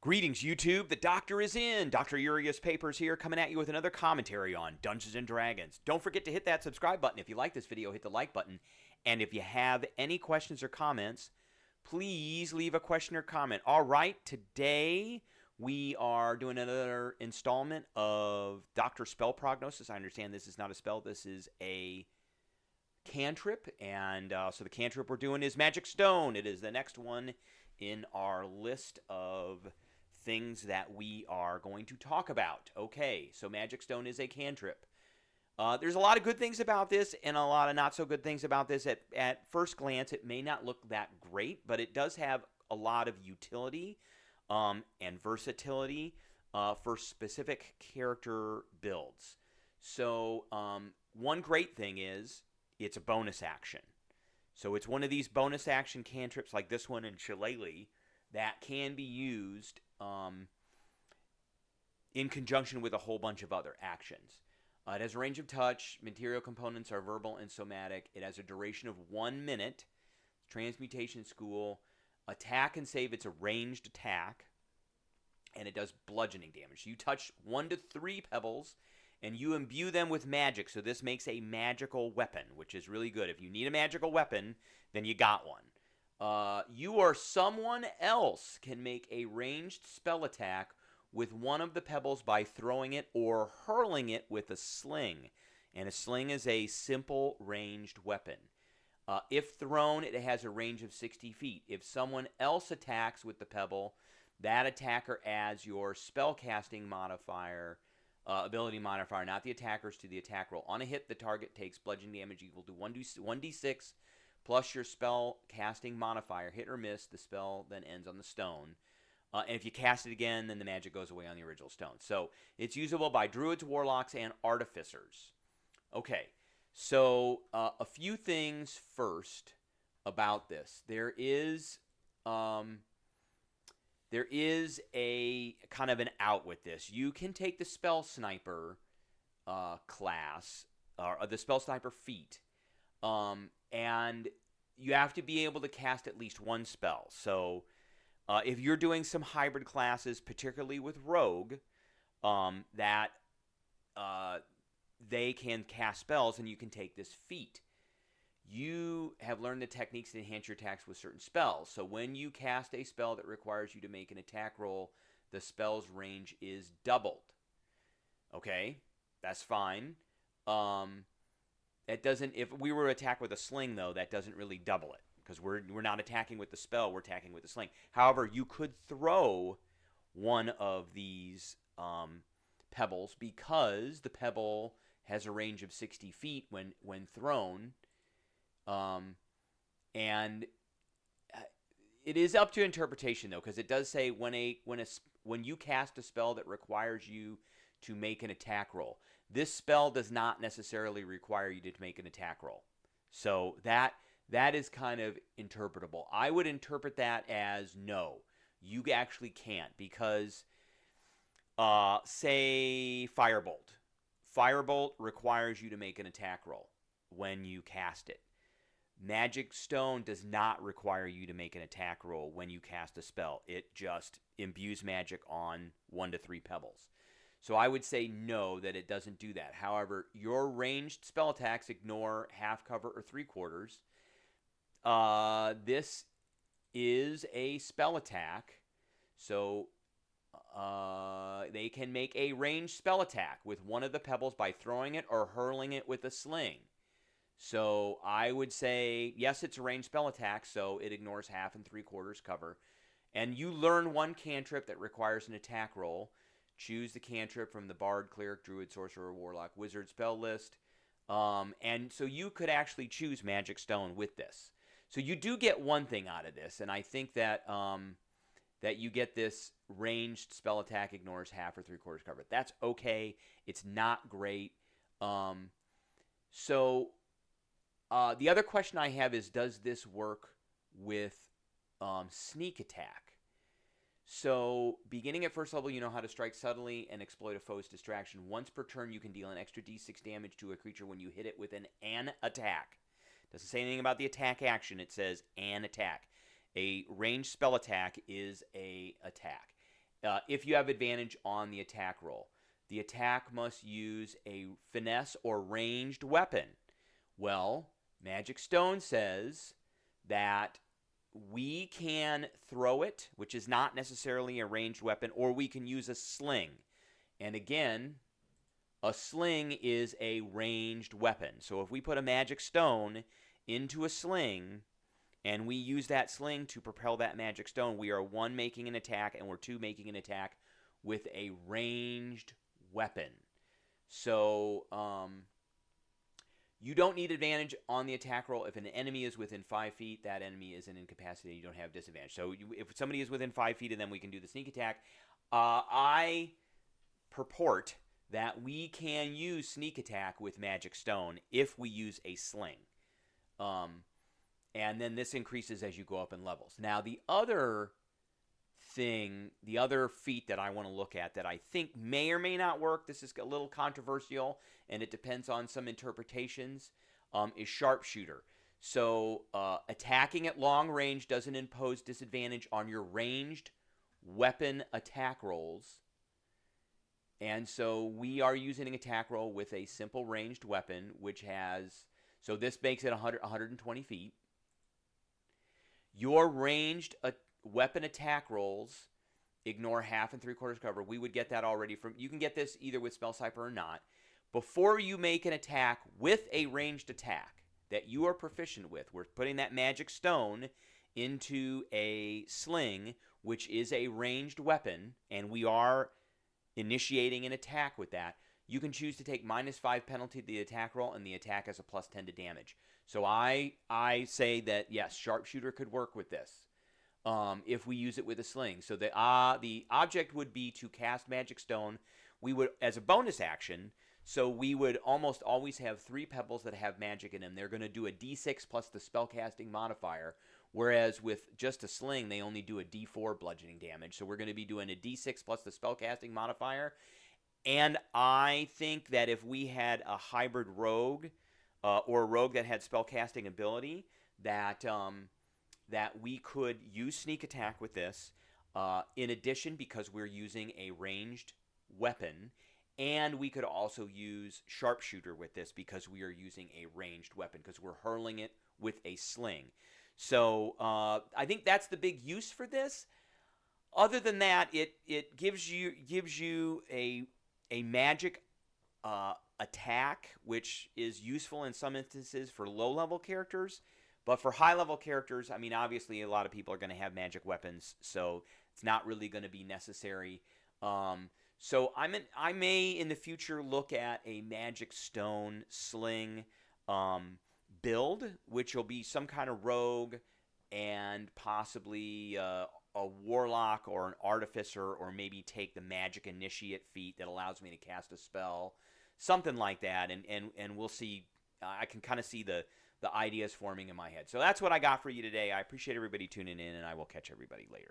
Greetings, YouTube. The Doctor is in. Dr. Urias Papers here, coming at you with another commentary on Dungeons & Dragons. Don't forget to hit that subscribe button. If you like this video, hit the like button. And if you have any questions or comments, please leave a question or comment. All right, today we are doing another installment of Dr. Spell Prognosis. I understand this is not a spell. This is a cantrip. And so the cantrip we're doing is Magic Stone. It is the next one in our list of things that we are going to talk about. Okay, so Magic Stone is a cantrip. There's a lot of good things about this and a lot of not so good things about this. At first glance, it may not look that great, but it does have a lot of utility and versatility for specific character builds. So one great thing is it's a bonus action. So it's one of these bonus action cantrips like this one in Shillelagh that can be used in conjunction with a whole bunch of other actions. It has a range of touch. Material components are verbal and somatic. It has a duration of 1 minute. Transmutation School. Attack and save. It's a ranged attack. And it does bludgeoning damage. You touch 1 to 3 pebbles, and you imbue them with magic. So this makes a magical weapon, which is really good. If you need a magical weapon, then you got one. You or someone else can make a ranged spell attack with one of the pebbles by throwing it or hurling it with a sling. And a sling is a simple ranged weapon. If thrown, it has a range of 60 feet. If someone else attacks with the pebble, that attacker adds your spellcasting modifier, ability modifier, not the attacker's, to the attack roll. On a hit, the target takes bludgeoning damage equal to 1d6 plus your spell casting modifier. Hit or miss, the spell then ends on the stone. And if you cast it again, then the magic goes away on the original stone. So it's usable by druids, warlocks, and artificers. Okay, so a few things first about this. There is a kind of an out with this. You can take the Spell Sniper class, or the Spell Sniper feat, and you have to be able to cast at least one spell. So if you're doing some hybrid classes, particularly with Rogue, that they can cast spells and you can take this feat. You have learned the techniques to enhance your attacks with certain spells. So when you cast a spell that requires you to make an attack roll, the spell's range is doubled. Okay, that's fine. That doesn't. If we were to attack with a sling, though, that doesn't really double it because we're not attacking with the spell. We're attacking with the sling. However, you could throw one of these pebbles because the pebble has a range of 60 feet when thrown. And it is up to interpretation, though, because it does say when you cast a spell that requires you to make an attack roll. This spell does not necessarily require you to make an attack roll. So that is kind of interpretable. I would interpret that as no, you actually can't, because say Firebolt. Firebolt requires you to make an attack roll when you cast it. Magic Stone does not require you to make an attack roll when you cast a spell. It just imbues magic on 1 to 3 pebbles. So I would say no, that it doesn't do that. However, your ranged spell attacks ignore half cover or 3/4. This is a spell attack, so they can make a ranged spell attack with one of the pebbles by throwing it or hurling it with a sling. So I would say, yes, it's a ranged spell attack, so it ignores half and 3/4 cover. And you learn one cantrip that requires an attack roll. Choose the cantrip from the Bard, Cleric, Druid, Sorcerer, Warlock, Wizard spell list. And so you could actually choose Magic Stone with this. So you do get one thing out of this, and I think that that you get this ranged spell attack ignores half or 3/4 cover. That's okay. It's not great. So the other question I have is, does this work with sneak attack? So, beginning at first level, you know how to strike subtly and exploit a foe's distraction. Once per turn, you can deal an extra d6 damage to a creature when you hit it with an attack. Doesn't say anything about the attack action. It says an attack. A ranged spell attack is a attack. if you have advantage on the attack roll. The attack must use a finesse or ranged weapon. Well, Magic Stone says that we can throw it, which is not necessarily a ranged weapon, or we can use a sling. And again, a sling is a ranged weapon. So if we put a Magic Stone into a sling and we use that sling to propel that Magic Stone, we are 1, making an attack, and we're 2, making an attack with a ranged weapon. So you don't need advantage on the attack roll. If an enemy is within 5 feet, that enemy is an incapacitated. You don't have disadvantage. So if somebody is within 5 feet of them, we can do the sneak attack. I purport that we can use sneak attack with Magic Stone if we use a sling. And then this increases as you go up in levels. Now, the other thing, the other feat that I want to look at that I think may or may not work, this is a little controversial, and it depends on some interpretations, is Sharpshooter. So attacking at long range doesn't impose disadvantage on your ranged weapon attack rolls. And so we are using an attack roll with a simple ranged weapon, which has, so this makes it 120 feet. Your ranged weapon attack rolls ignore 1/2 and 3/4 cover. We would get that already from, you can get this either with Spell Cypher or not. Before you make an attack with a ranged attack that you are proficient with, we're putting that Magic Stone into a sling, which is a ranged weapon, and we are initiating an attack with that. You can choose to take -5 penalty to the attack roll, and the attack has a +10 to damage. So I say that, yes, Sharpshooter could work with this if we use it with a sling. So the object would be to cast Magic Stone. We would, as a bonus action, so we would almost always have 3 pebbles that have magic in them. They're going to do a D6 plus the spellcasting modifier, whereas with just a sling, they only do a D4 bludgeoning damage. So we're going to be doing a D6 plus the spellcasting modifier. And I think that if we had a hybrid rogue, or a rogue that had spellcasting ability, that we could use sneak attack with this. In addition, because we're using a ranged weapon, and we could also use Sharpshooter with this because we are using a ranged weapon, because we're hurling it with a sling. So I think that's the big use for this. Other than that, it gives you a magic attack, which is useful in some instances for low-level characters. But for high-level characters, I mean, obviously a lot of people are going to have magic weapons, so it's not really going to be necessary. So I may in the future look at a Magic Stone sling build, which will be some kind of rogue and possibly a warlock or an artificer, or maybe take the magic initiate feat that allows me to cast a spell, something like that, and we'll see. I can kind of see the ideas forming in my head. So that's what I got for you today. I appreciate everybody tuning in, and I will catch everybody later.